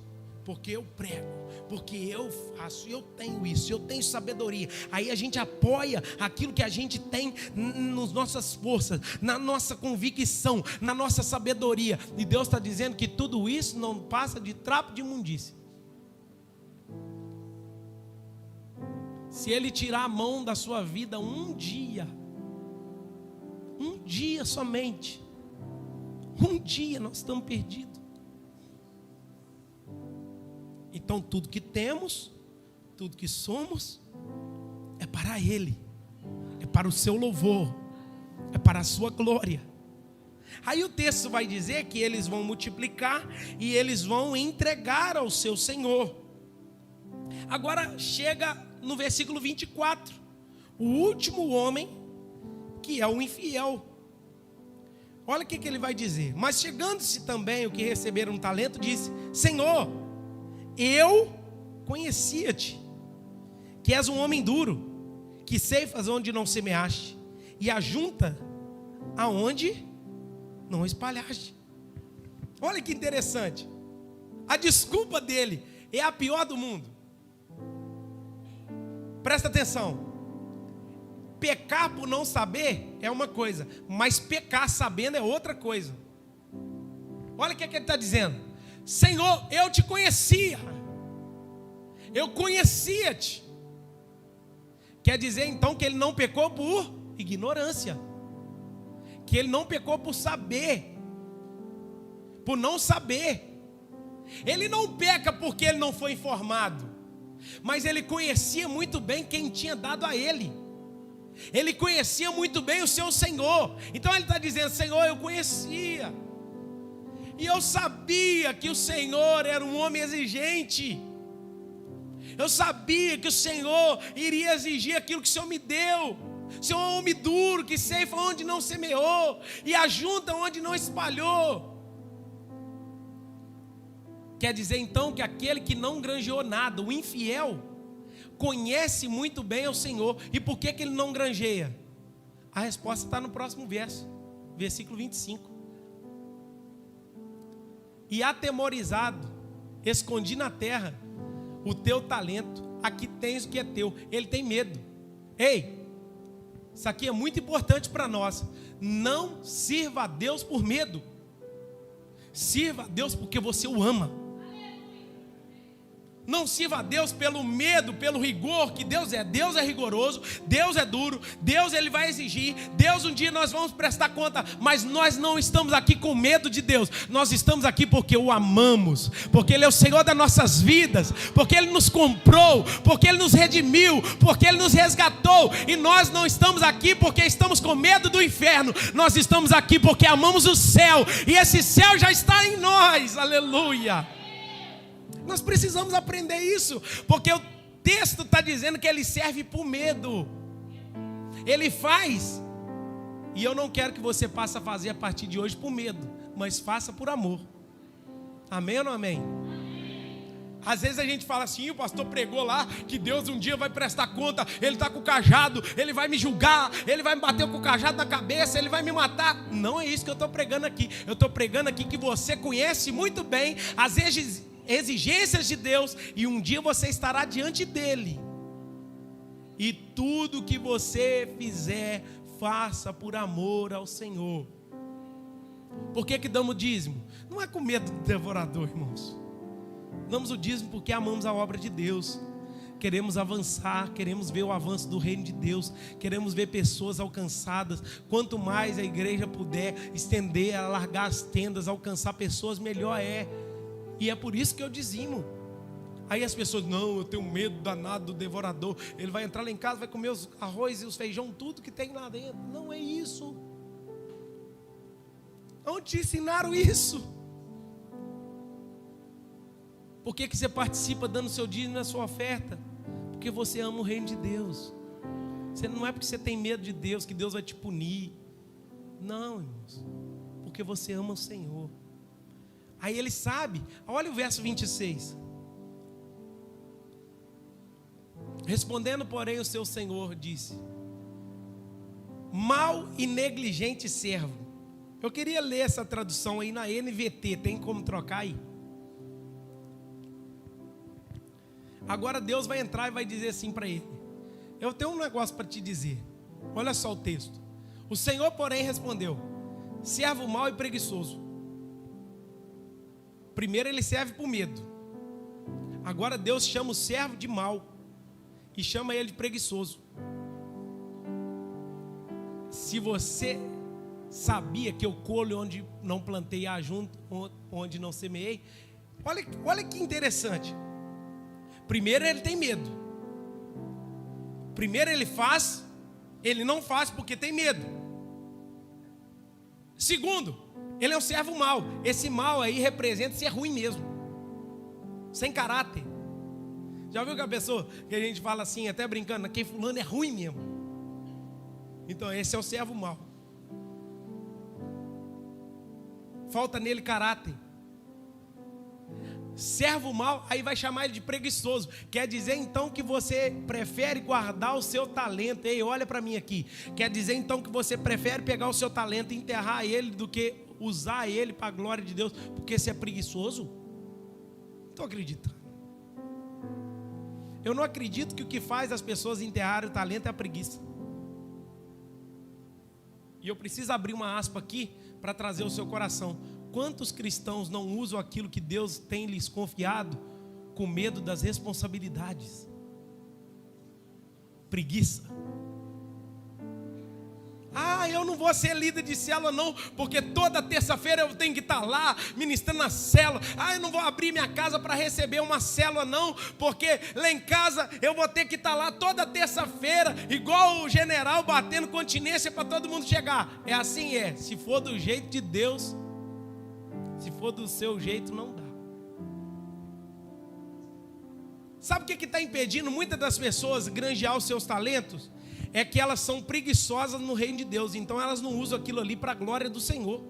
porque eu prego, porque eu faço, eu tenho isso, eu tenho sabedoria. Aí a gente apoia aquilo que a gente tem nas nossas forças, na nossa convicção, na nossa sabedoria. E Deus está dizendo que tudo isso não passa de trapo de imundícia. Se Ele tirar a mão da sua vida um dia somente, um dia nós estamos perdidos. Então tudo que temos, tudo que somos, é para Ele, é para o seu louvor, é para a sua glória. Aí o texto vai dizer que eles vão multiplicar e eles vão entregar ao seu Senhor. Agora chega no versículo 24, o último homem, que é o infiel. Olha o que ele vai dizer. Mas chegando-se também o que receberam um talento, disse: Senhor, eu conhecia-te, que és um homem duro, que ceifas onde não semeaste, e ajunta aonde não espalhaste. Olha que interessante. A desculpa dele é a pior do mundo. Presta atenção. Pecar por não saber é uma coisa, mas pecar sabendo é outra coisa. Olha o que ele está dizendo. Senhor, eu te conhecia, eu conhecia-te. Quer dizer então que ele não pecou por ignorância, que ele não pecou por saber, por não saber. Ele não peca porque ele não foi informado, mas ele conhecia muito bem quem tinha dado a ele. Ele conhecia muito bem o seu Senhor. Então ele está dizendo: Senhor, eu conhecia, e eu sabia que o Senhor era um homem exigente. Eu sabia que o Senhor iria exigir aquilo que o Senhor me deu. O Senhor é um homem duro, que ceifa onde não semeou e ajunta onde não espalhou. Quer dizer então que aquele que não granjeou nada, o infiel, conhece muito bem ao Senhor. E por que ele não granjeia? A resposta está no próximo verso, versículo 25. E atemorizado, escondi na terra o teu talento, aqui tens o que é teu. Ele tem medo. Ei, isso aqui é muito importante para nós. Não sirva a Deus por medo, sirva a Deus porque você o ama. Não sirva a Deus pelo medo, pelo rigor que Deus é. Deus é rigoroso, Deus é duro, Deus ele vai exigir, Deus um dia nós vamos prestar conta, mas nós não estamos aqui com medo de Deus. Nós estamos aqui porque o amamos, porque Ele é o Senhor das nossas vidas, porque Ele nos comprou, porque Ele nos redimiu, porque Ele nos resgatou. E nós não estamos aqui porque estamos com medo do inferno. Nós estamos aqui porque amamos o céu, e esse céu já está em nós. Aleluia. Nós precisamos aprender isso, porque o texto está dizendo que ele serve por medo. Ele faz, e eu não quero que você passe a fazer a partir de hoje por medo, mas faça por amor. Amém ou não amém? Às vezes a gente fala assim: o pastor pregou lá que Deus um dia vai prestar conta, ele está com o cajado, ele vai me julgar, ele vai me bater com o cajado na cabeça, ele vai me matar. Não é isso que eu estou pregando aqui. Eu estou pregando aqui que você conhece muito bem as exigências de Deus, e um dia você estará diante dele, e tudo que você fizer, faça por amor ao Senhor. Por que damos o dízimo? Não é com medo do devorador, irmãos. Damos o dízimo porque amamos a obra de Deus, queremos avançar, queremos ver o avanço do reino de Deus, queremos ver pessoas alcançadas. Quanto mais a igreja puder estender, alargar as tendas, alcançar pessoas, melhor é. E é por isso que eu dizimo. Aí as pessoas: não, eu tenho medo danado do devorador, ele vai entrar lá em casa, vai comer os arroz e os feijão, tudo que tem lá dentro. Não é isso. Não te ensinaram isso. Por que você participa dando seu dízimo na sua oferta? Porque você ama o reino de Deus. Não é porque você tem medo de Deus que Deus vai te punir. Não, irmãos, porque você ama o Senhor. Aí ele sabe. Olha o verso 26. Respondendo, porém, o seu senhor disse: mau e negligente servo. Eu queria ler essa tradução aí na NVT. Tem como trocar aí? Agora Deus vai entrar e vai dizer assim para ele: eu tenho um negócio para te dizer. Olha só o texto. O Senhor, porém, respondeu: servo mau e preguiçoso. Primeiro ele serve por medo. Agora Deus chama o servo de mau e chama ele de preguiçoso. Se você sabia que eu colho onde não plantei, ajunto onde não semeei. Olha que interessante. Primeiro ele tem medo. Primeiro ele não faz porque tem medo. Segundo, ele é um servo mau. Esse mau aí representa ser ruim mesmo, sem caráter. Já viu que a pessoa que a gente fala assim, até brincando, que fulano é ruim mesmo? Então esse é o servo mau. Falta nele caráter. Servo mau, aí vai chamar ele de preguiçoso. Quer dizer então que você prefere guardar o seu talento. Ei, olha para mim aqui. Quer dizer então que você prefere pegar o seu talento e enterrar ele do que usar ele para a glória de Deus, porque você é preguiçoso? Não estou acreditando. Eu não acredito que o que faz as pessoas enterrarem o talento é a preguiça. E eu preciso abrir uma aspa aqui para trazer o seu coração. Quantos cristãos não usam aquilo que Deus tem lhes confiado com medo das responsabilidades? Preguiça. Eu não vou ser líder de célula não, porque toda terça-feira eu tenho que estar lá ministrando na célula. Eu não vou abrir minha casa para receber uma célula não, porque lá em casa eu vou ter que estar lá toda terça-feira, igual o general batendo continência para todo mundo chegar. É assim, se for do jeito de Deus, se for do seu jeito, não dá. Sabe o que está impedindo muitas das pessoas granjear os seus talentos? É que elas são preguiçosas no reino de Deus. Então elas não usam aquilo ali para a glória do Senhor.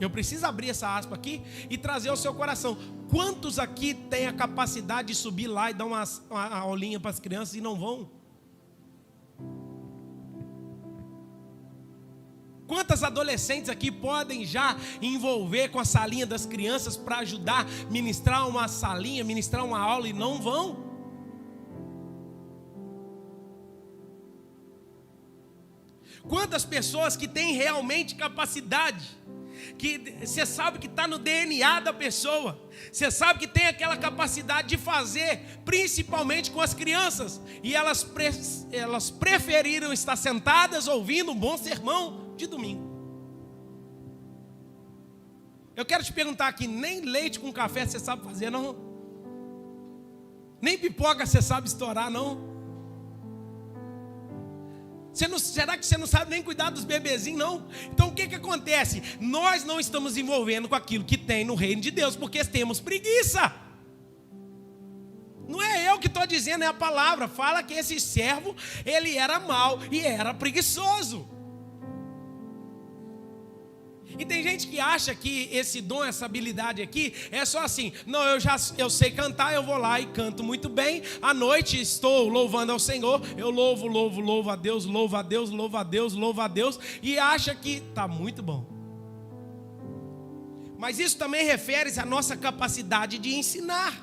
Eu preciso abrir essa aspa aqui e trazer ao seu coração. Quantos aqui têm a capacidade de subir lá e dar uma aulinha para as crianças e não vão? Quantas adolescentes aqui podem já envolver com a salinha das crianças para ajudar a ministrar uma salinha, ministrar uma aula e não vão? Quantas pessoas que têm realmente capacidade, que você sabe que está no DNA da pessoa, você sabe que tem aquela capacidade de fazer, principalmente com as crianças, e elas preferiram estar sentadas ouvindo um bom sermão de domingo. Eu quero te perguntar aqui, nem leite com café você sabe fazer não? Nem pipoca você sabe estourar não? Será que você não sabe nem cuidar dos bebezinhos não? Então o que acontece? Nós não estamos envolvendo com aquilo que tem no reino de Deus, porque temos preguiça. Não é eu que estou dizendo, é a palavra. Fala que esse servo, ele era mau e era preguiçoso. E tem gente que acha que esse dom, essa habilidade aqui é só assim: não, eu sei cantar, eu vou lá e canto muito bem. À noite estou louvando ao Senhor, eu louvo a Deus, louvo a Deus, louvo a Deus, louvo a Deus, e acha que está muito bom. Mas isso também refere-se à nossa capacidade de ensinar.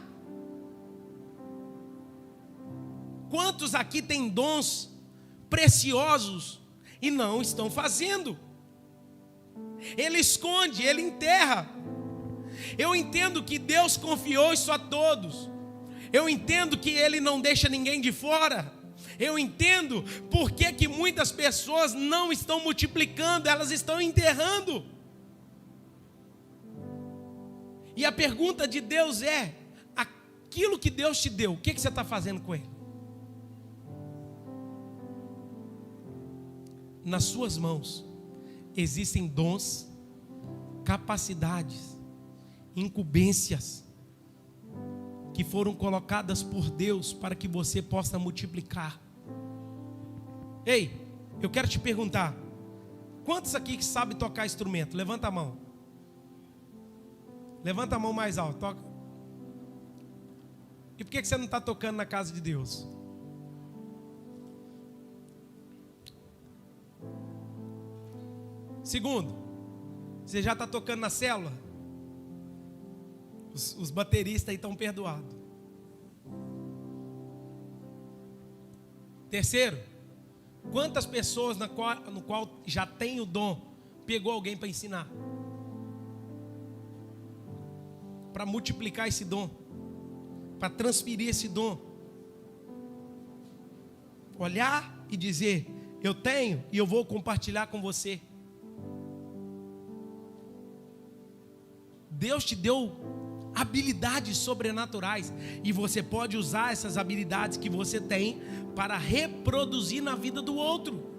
Quantos aqui têm dons preciosos e não estão fazendo? Ele esconde, ele enterra. Eu entendo que Deus confiou isso a todos. Eu entendo que Ele não deixa ninguém de fora. Eu entendo porque que muitas pessoas não estão multiplicando, elas estão enterrando. E a pergunta de Deus é: aquilo que Deus te deu, o que você está fazendo com ele? Nas suas mãos existem dons, capacidades, incumbências que foram colocadas por Deus para que você possa multiplicar. Ei, eu quero te perguntar: quantos aqui que sabem tocar instrumento? Levanta a mão. Levanta a mão mais alto, toca. E por que você não está tocando na casa de Deus? Segundo, você já está tocando na célula? Os bateristas aí estão perdoados. Terceiro, quantas pessoas no qual já tem o dom, pegou alguém para ensinar? Para multiplicar esse dom, para transferir esse dom. Olhar e dizer, eu tenho e eu vou compartilhar com você. Deus te deu habilidades sobrenaturais e você pode usar essas habilidades que você tem para reproduzir na vida do outro.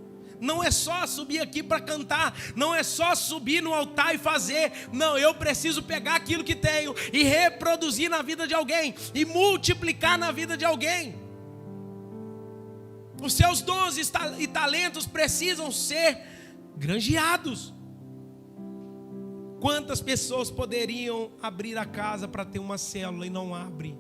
Não é só subir aqui para cantar, não é só subir no altar e fazer. Não, eu preciso pegar aquilo que tenho e reproduzir na vida de alguém e multiplicar na vida de alguém. Os seus dons e talentos precisam ser granjeados. Quantas pessoas poderiam abrir a casa para ter uma célula e não abrem?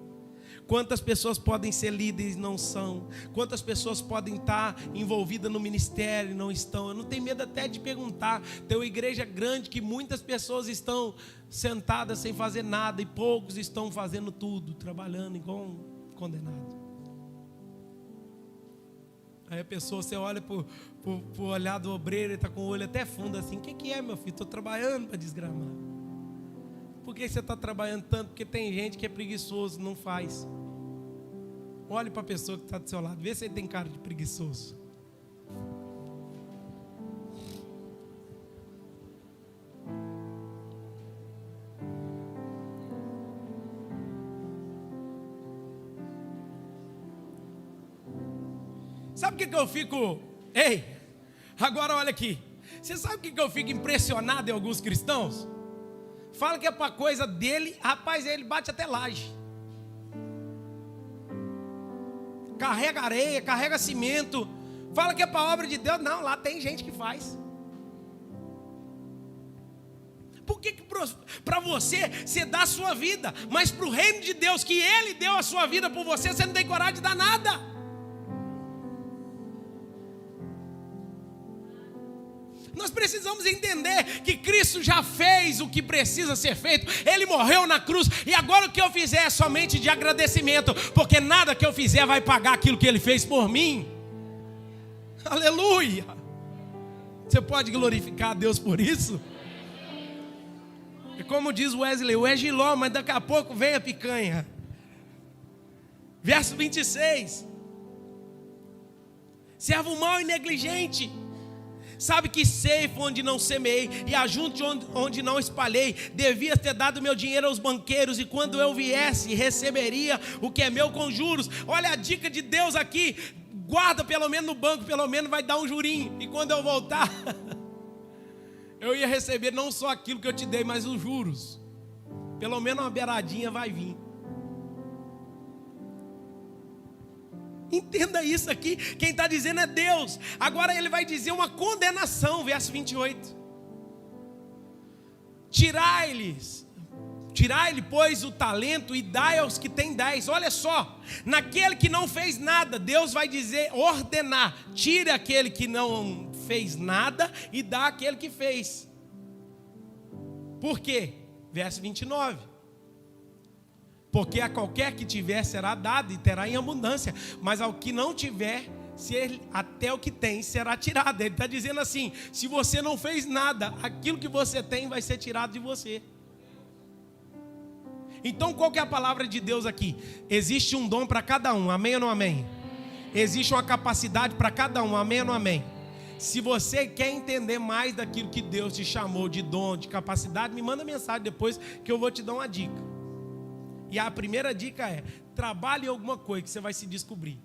Quantas pessoas podem ser líderes e não são? Quantas pessoas podem estar envolvidas no ministério e não estão? Eu não tenho medo até de perguntar. Tem uma igreja grande que muitas pessoas estão sentadas sem fazer nada e poucos estão fazendo tudo, trabalhando igual um condenado. Aí a pessoa, você olha pro olhar do obreiro, ele está com o olho até fundo assim. O que é, meu filho? Estou trabalhando para desgramar. Por que você está trabalhando tanto? Porque tem gente que é preguiçoso, não faz. Olhe para a pessoa que está do seu lado, vê se ele tem cara de preguiçoso. Sabe o que eu fico... Ei, agora olha aqui. Você sabe o que eu fico impressionado em alguns cristãos? Fala que é para coisa dele, rapaz, ele bate até laje. Carrega areia, carrega cimento. Fala que é para obra de Deus. Não, lá tem gente que faz. Por que para você dá a sua vida, mas para o reino de Deus, que Ele deu a sua vida por você, você não tem coragem de dar nada? Nós precisamos entender que Cristo já fez o que precisa ser feito. Ele morreu na cruz e agora o que eu fizer é somente de agradecimento, porque nada que eu fizer vai pagar aquilo que Ele fez por mim. Aleluia! Você pode glorificar a Deus por isso? E como diz Wesley, o Giló, mas daqui a pouco vem a picanha. Verso 26. Servo mau e negligente, sabe que ceifo onde não semeei e ajunte onde não espalhei. Devia ter dado meu dinheiro aos banqueiros e quando eu viesse receberia o que é meu com juros. Olha a dica de Deus aqui. Guarda pelo menos no banco, pelo menos vai dar um jurinho. E quando eu voltar, eu ia receber não só aquilo que eu te dei, mas os juros. Pelo menos uma beiradinha vai vir. Entenda isso aqui, quem está dizendo é Deus. Agora ele vai dizer uma condenação, verso 28. Tirai-lhe, pois, o talento e dai aos que têm 10. Olha só, naquele que não fez nada, Deus vai dizer, ordenar. Tire aquele que não fez nada e dá aquele que fez. Por quê? Verso 29. Porque a qualquer que tiver será dado e terá em abundância, mas ao que não tiver, até o que tem será tirado. Ele está dizendo assim, se você não fez nada, aquilo que você tem vai ser tirado de você. Então qual que é a palavra de Deus aqui? Existe um dom para cada um, amém ou não amém? Existe uma capacidade para cada um, amém ou não amém? Se você quer entender mais daquilo que Deus te chamou de dom, de capacidade, me manda mensagem depois que eu vou te dar uma dica. E a primeira dica é, trabalhe em alguma coisa que você vai se descobrir.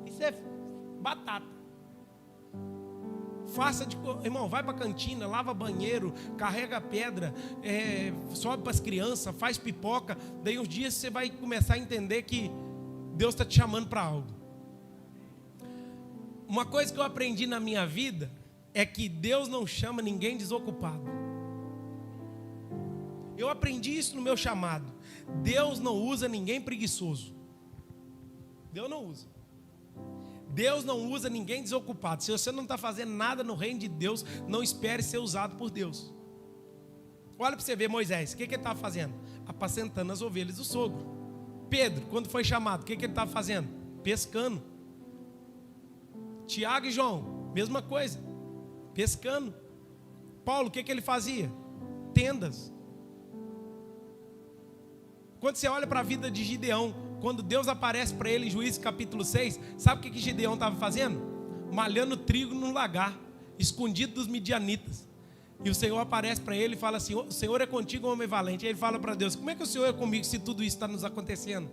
Isso é batata. Irmão, vai para a cantina, lava banheiro, carrega pedra, sobe para as crianças, faz pipoca. Daí uns dias você vai começar a entender que Deus está te chamando para algo. Uma coisa que eu aprendi na minha vida é que Deus não chama ninguém desocupado. Eu aprendi isso no meu chamado. Deus não usa ninguém preguiçoso. Deus não usa. Deus não usa ninguém desocupado. Se você não está fazendo nada no reino de Deus, não espere ser usado por Deus. Olha para você ver Moisés, o que ele estava fazendo? Apacentando as ovelhas do sogro. Pedro, quando foi chamado, o que ele estava fazendo? Pescando. Tiago e João, mesma coisa, pescando. Paulo, o que ele fazia? Tendas. Quando você olha para a vida de Gideão, quando Deus aparece para ele em Juízes capítulo 6, sabe o que Gideão estava fazendo? Malhando trigo num lagar, escondido dos midianitas. E o Senhor aparece para ele e fala assim: o Senhor é contigo, homem valente. E ele fala para Deus: como é que o Senhor é comigo se tudo isso está nos acontecendo?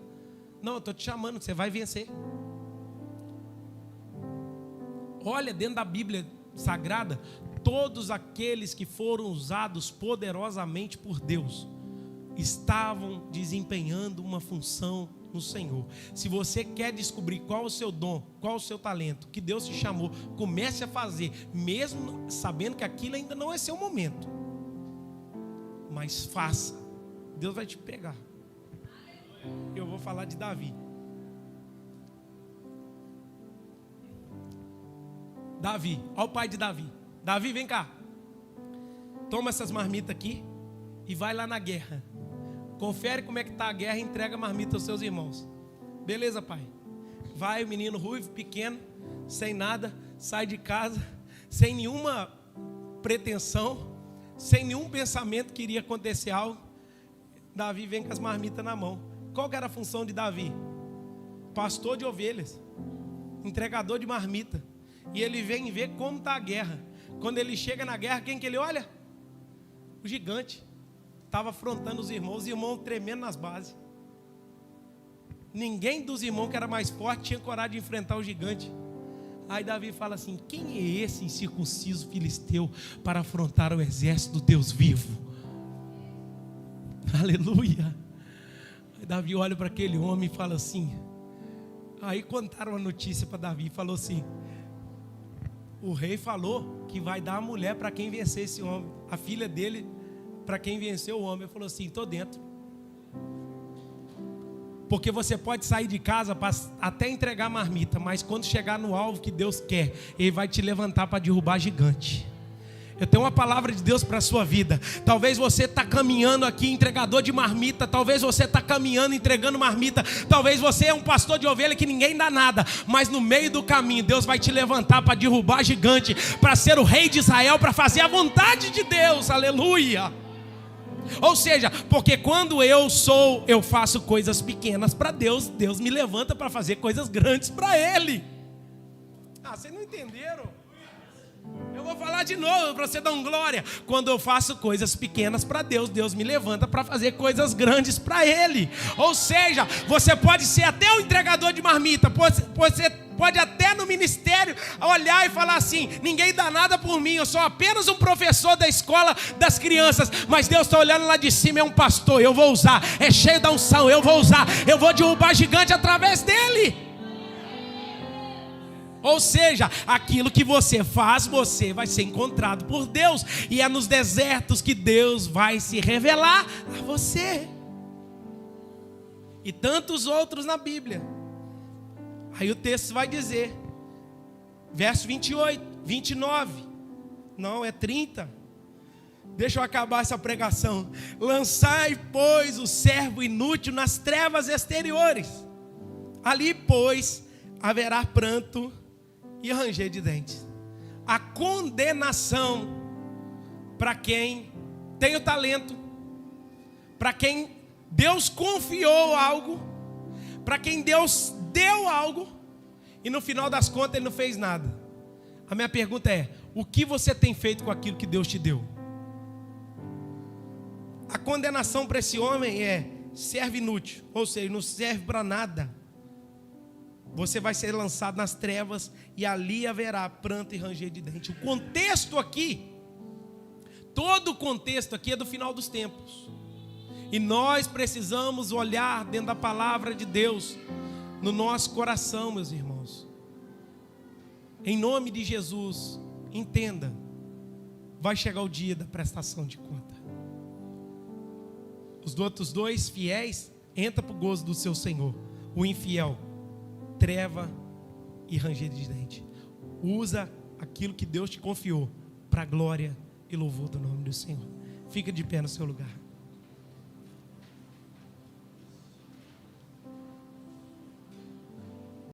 Não, eu estou te chamando, você vai vencer. Olha dentro da Bíblia Sagrada, todos aqueles que foram usados poderosamente por Deus estavam desempenhando uma função no Senhor. Se você quer descobrir qual é o seu dom, qual é o seu talento, que Deus te chamou, comece a fazer, mesmo sabendo que aquilo ainda não é seu momento. Mas faça, Deus vai te pegar. Eu vou falar de Davi. Davi, olha o pai de Davi. Davi, vem cá. Toma essas marmitas aqui e vai lá na guerra. Confere como é que está a guerra e entrega a marmita aos seus irmãos. Beleza, pai? Vai o menino ruivo, pequeno, sem nada, sai de casa, sem nenhuma pretensão, sem nenhum pensamento que iria acontecer algo. Davi vem com as marmitas na mão. Qual que era a função de Davi? Pastor de ovelhas, entregador de marmita. E ele vem ver como está a guerra. Quando ele chega na guerra, quem que ele olha? O gigante. Estava afrontando os irmãos tremendo nas bases. Ninguém dos irmãos que era mais forte tinha coragem de enfrentar o gigante. Aí Davi fala assim: quem é esse incircunciso filisteu para afrontar o exército do Deus vivo? Aleluia. Aí Davi olha para aquele homem e fala assim. Aí contaram a notícia para Davi e falou assim: o rei falou que vai dar a mulher para quem vencer esse homem, a filha dele para quem venceu o homem. Ele falou assim: estou dentro. Porque você pode sair de casa para até entregar marmita, mas quando chegar no alvo que Deus quer, Ele vai te levantar para derrubar gigante. Eu tenho uma palavra de Deus para a sua vida. Talvez você está caminhando aqui entregador de marmita. Talvez você está caminhando entregando marmita. Talvez você é um pastor de ovelha que ninguém dá nada. Mas no meio do caminho Deus vai te levantar para derrubar gigante, para ser o rei de Israel, para fazer a vontade de Deus. Aleluia. Ou seja, porque quando eu faço coisas pequenas para Deus, Deus me levanta para fazer coisas grandes para Ele. Ah, vocês não entenderam? Eu vou falar de novo para você dar um glória. Quando eu faço coisas pequenas para Deus, Deus me levanta para fazer coisas grandes para Ele. Ou seja, você pode ser até um entregador de marmita, você pode até no ministério olhar e falar assim: ninguém dá nada por mim, eu sou apenas um professor da escola das crianças. Mas Deus está olhando lá de cima, é um pastor, eu vou usar, é cheio da unção, eu vou usar, eu vou derrubar gigante através dele. Ou seja, aquilo que você faz, você vai ser encontrado por Deus. E é nos desertos que Deus vai se revelar a você. E tantos outros na Bíblia. Aí o texto vai dizer, verso 28, 29, não, é 30. Deixa eu acabar essa pregação. Lançai, pois, o servo inútil nas trevas exteriores. Ali, pois, haverá pranto e ranger de dentes. A condenação para quem tem o talento, para quem Deus confiou algo, para quem Deus deu algo e no final das contas ele não fez nada. A minha pergunta é: o que você tem feito com aquilo que Deus te deu? A condenação para esse homem é servo inútil, ou seja, não serve para nada. Você vai ser lançado nas trevas e ali haverá pranto e ranger de dente. O contexto aqui, todo o contexto aqui é do final dos tempos. E nós precisamos olhar dentro da palavra de Deus no nosso coração, meus irmãos. Em nome de Jesus, entenda, vai chegar o dia da prestação de conta. Os outros dois fiéis entram para o gozo do seu Senhor. O infiel, treva e ranger de dente. Usa aquilo que Deus te confiou para a glória e louvor do nome do Senhor. Fica de pé no seu lugar.